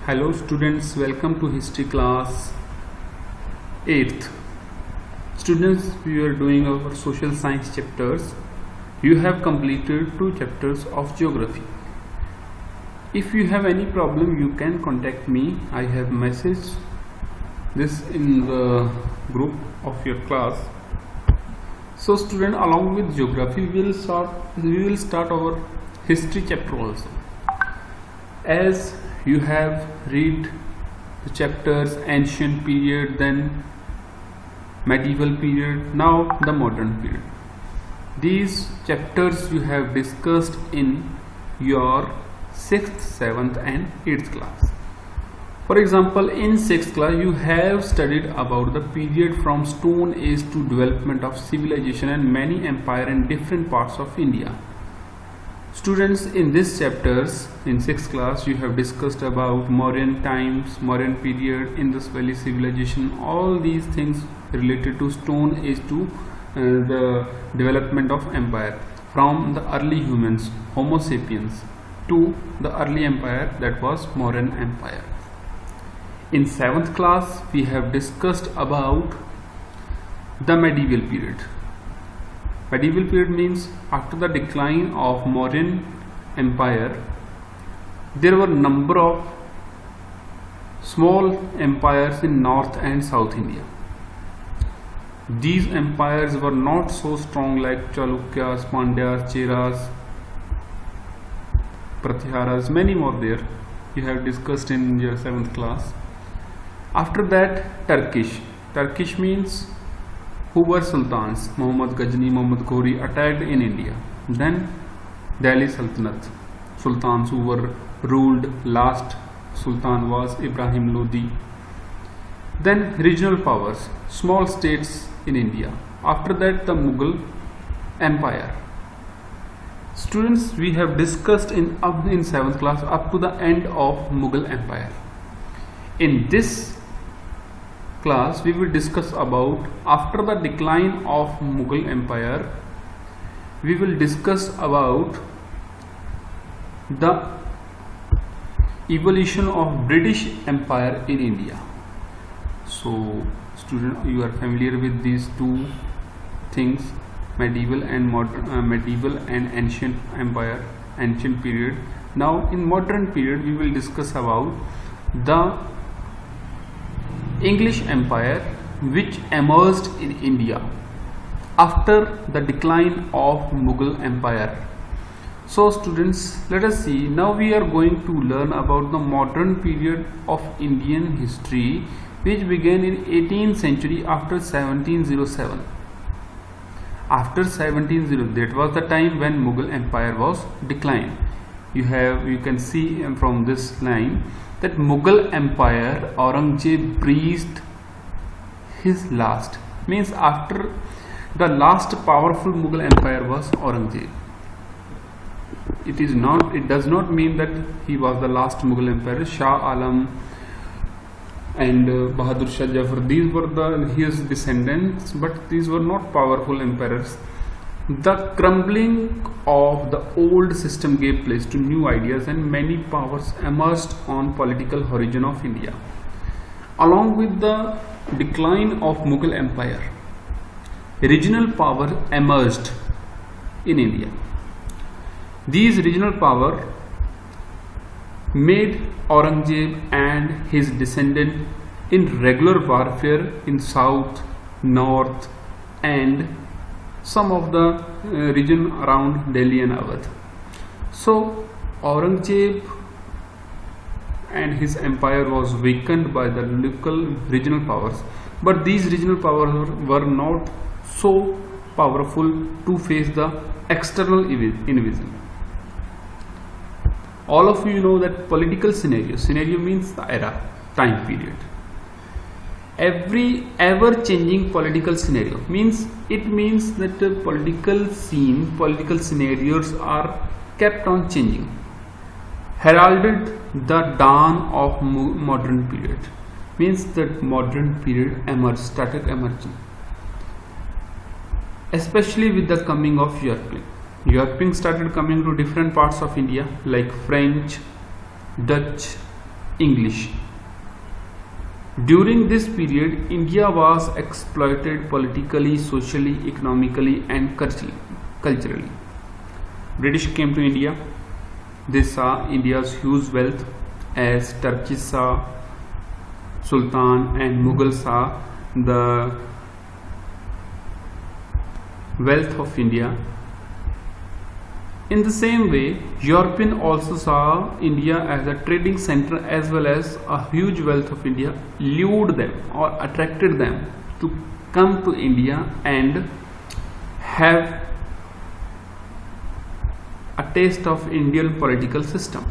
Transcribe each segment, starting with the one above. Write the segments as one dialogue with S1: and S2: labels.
S1: Hello students, welcome to history class 8th. Students, we are doing our social science chapters. You have completed 2 chapters of geography. If you have any problem, you can contact me. I have messaged this in the group of your class. So student, along with geography, we will start our history chapter also. As you have read the chapters ancient period, then medieval period, now the modern period. These chapters you have discussed in your 6th, 7th and 8th class. For example, in 6th class you have studied about the period from Stone Age to development of civilization and many empires in different parts of India. Students, in this chapters in 6th class you have discussed about Mauryan times, Mauryan period, Indus Valley civilization, all these things related to Stone Age to the development of empire, from the early humans, Homo sapiens, to the early empire, that was Mauryan Empire. In 7th class we have discussed about the medieval period. Medieval period means after the decline of Mauryan Empire, there were number of small empires in North and South India. These empires were not so strong like Chalukyas, Pandyas, Cheras, Pratiharas, many more there. You have discussed in your 7th class. After that, Turkish means who were sultans. Muhammad Ghazni, Muhammad Ghori attacked in India. Then Delhi Sultanate, sultans who were ruled. Last sultan was Ibrahim Lodi. Then regional powers, small states in India. After that, the Mughal Empire. Students, we have discussed in 7th class up to the end of Mughal Empire. In this class we will discuss about after the decline of Mughal Empire. We will discuss about the evolution of British Empire in India. So student, you are familiar with these two things, medieval and modern, medieval and ancient empire, ancient period. Now in modern period we will discuss about the English Empire which emerged in India after the decline of Mughal Empire. So students, let us see. Now we are going to learn about the modern period of Indian history, which began in 18th century after 1707. After 1700, that was the time when Mughal Empire was declined. You can see from this line that Mughal Empire, Aurangzeb breathed his last. Means after the last powerful Mughal Empire was Aurangzeb. It does not mean that he was the last Mughal Emperor. Shah Alam and Bahadur Shah Jafar, these were his descendants, but these were not powerful emperors. The crumbling of the old system gave place to new ideas and many powers emerged on political horizon of India. Along with the decline of Mughal Empire, regional power emerged in India. These regional power made Aurangzeb and his descendant in regular warfare in south, north and some of the region around Delhi and Awadh. So Aurangzeb and his empire was weakened by the local regional powers, but these regional powers were not so powerful to face the external invasion. All of you know that political scenario means the era, time period. Every ever changing political scenario means that the political scene, political scenarios are kept on changing, heralded the dawn of modern period. Means that modern period started emerging, especially with the coming of European. Europeans started coming to different parts of India like French, Dutch, English. During this period, India was exploited politically, socially, economically and culturally. British came to India. They saw India's huge wealth as Turkish saw Sultan and Mughal saw the wealth of India. In the same way, European also saw India as a trading center as well as a huge wealth of India, lured them or attracted them to come to India and have a taste of Indian political system.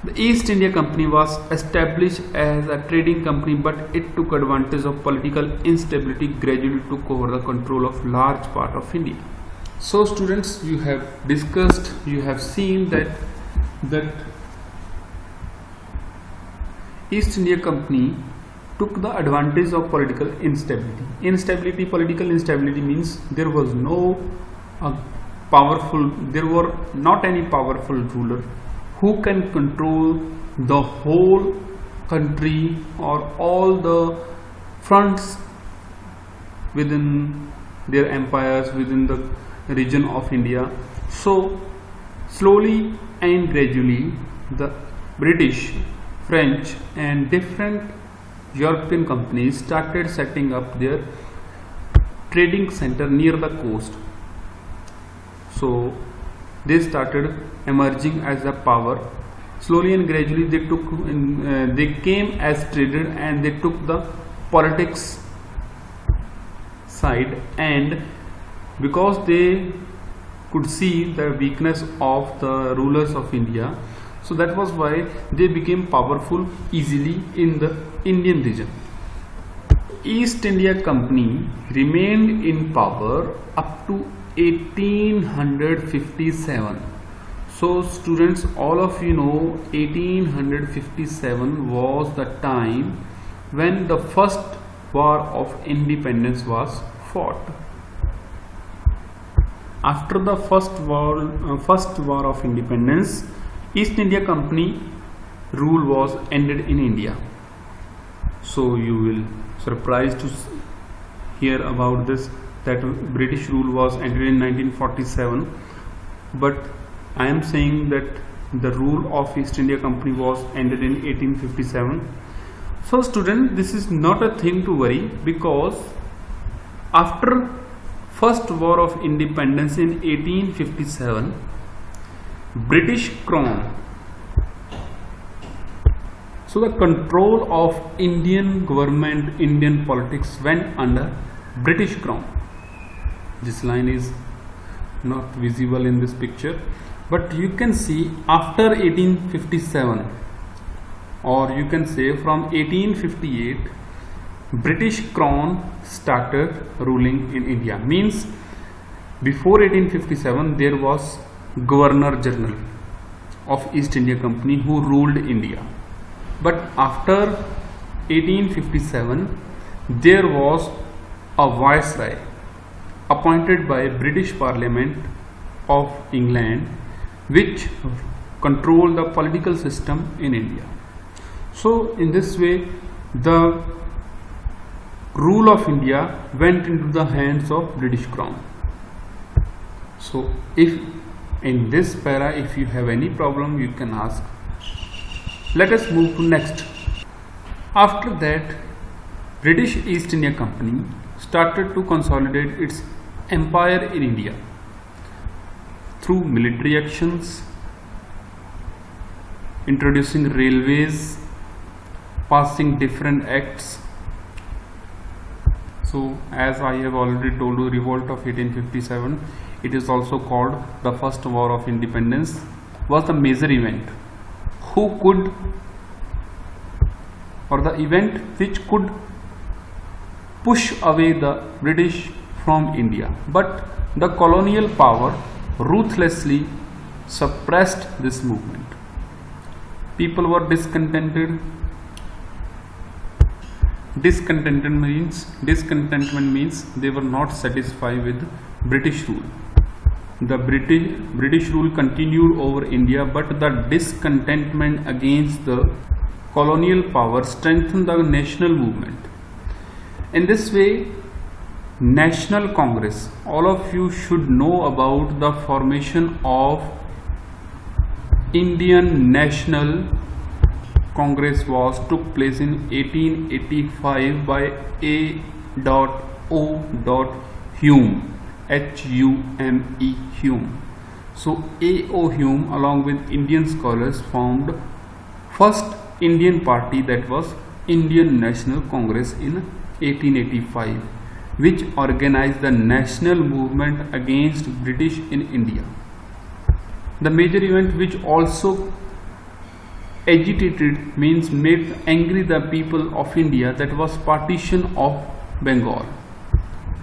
S1: The East India Company was established as a trading company, but it took advantage of political instability, gradually took over the control of large part of India. So students, you have discussed, you have seen that East India Company took the advantage of political instability. Political instability means there was no there were not any powerful ruler who can control the whole country or all the fronts within their empires, within the region of India. So slowly and gradually the British, French and different European companies started setting up their trading center near the coast. So they started emerging as a power. Slowly and gradually they came as traders and they took the politics side, and because they could see the weakness of the rulers of India, so that was why they became powerful easily in the Indian region. East India Company remained in power up to 1857. So students, all of you know 1857 was the time when the first war of independence was fought. After the first war of independence, East India Company rule was ended in India. So you will surprised to hear about this, that British rule was ended in 1947, but I am saying that the rule of East India Company was ended in 1857. So student, this is not a thing to worry, because after first war of independence in 1857, British Crown, so the control of Indian government, Indian politics went under British Crown. This line is not visible in this picture, but you can see after 1857, or you can say from 1858, British Crown started ruling in India. Means before 1857 there was Governor General of East India Company who ruled India, but after 1857 there was a Viceroy appointed by British Parliament of England, which controlled the political system in India. So in this way the rule of India went into the hands of British Crown. So if in this para, if you have any problem, you can ask. Let us move to next. After that, British East India Company started to consolidate its empire in India through military actions, introducing railways, passing different acts. So as I have already told you, revolt of 1857, it is also called the first war of independence, was the major event the event which could push away the British from India, but the colonial power ruthlessly suppressed this movement. People were discontented. Discontentment means they were not satisfied with British rule. The British rule continued over India, but the discontentment against the colonial power strengthened the national movement. In this way, National Congress, all of you should know about the formation of Indian National Congress took place in 1885 by A.O. Hume, H-U-M-E, Hume. So A.O. Hume along with Indian scholars formed first Indian party, that was Indian National Congress in 1885, which organized the national movement against British in India. The major event which also agitated, means made angry the people of India, that was partition of Bengal.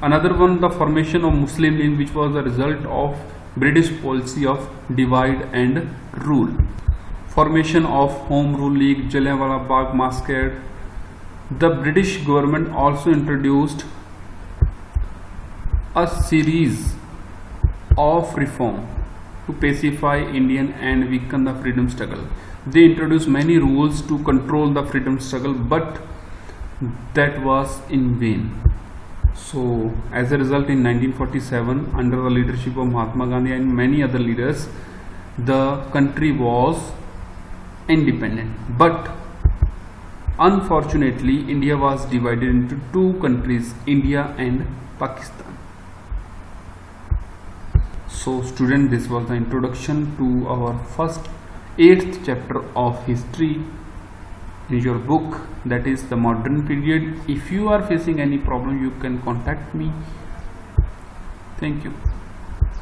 S1: Another one, the formation of Muslim League, which was a result of British policy of divide and rule. Formation of Home Rule League, Jallianwala Bagh massacre. The British government also introduced a series of reform to pacify Indian and weaken the freedom struggle. They introduced many rules to control the freedom struggle, but that was in vain. So as a result, in 1947, under the leadership of Mahatma Gandhi and many other leaders, the country was independent. But unfortunately, India was divided into two countries, India and Pakistan. So student, this was the introduction to our first 8th chapter of history in your book, that is the modern period. If you are facing any problem, you can contact me. Thank you.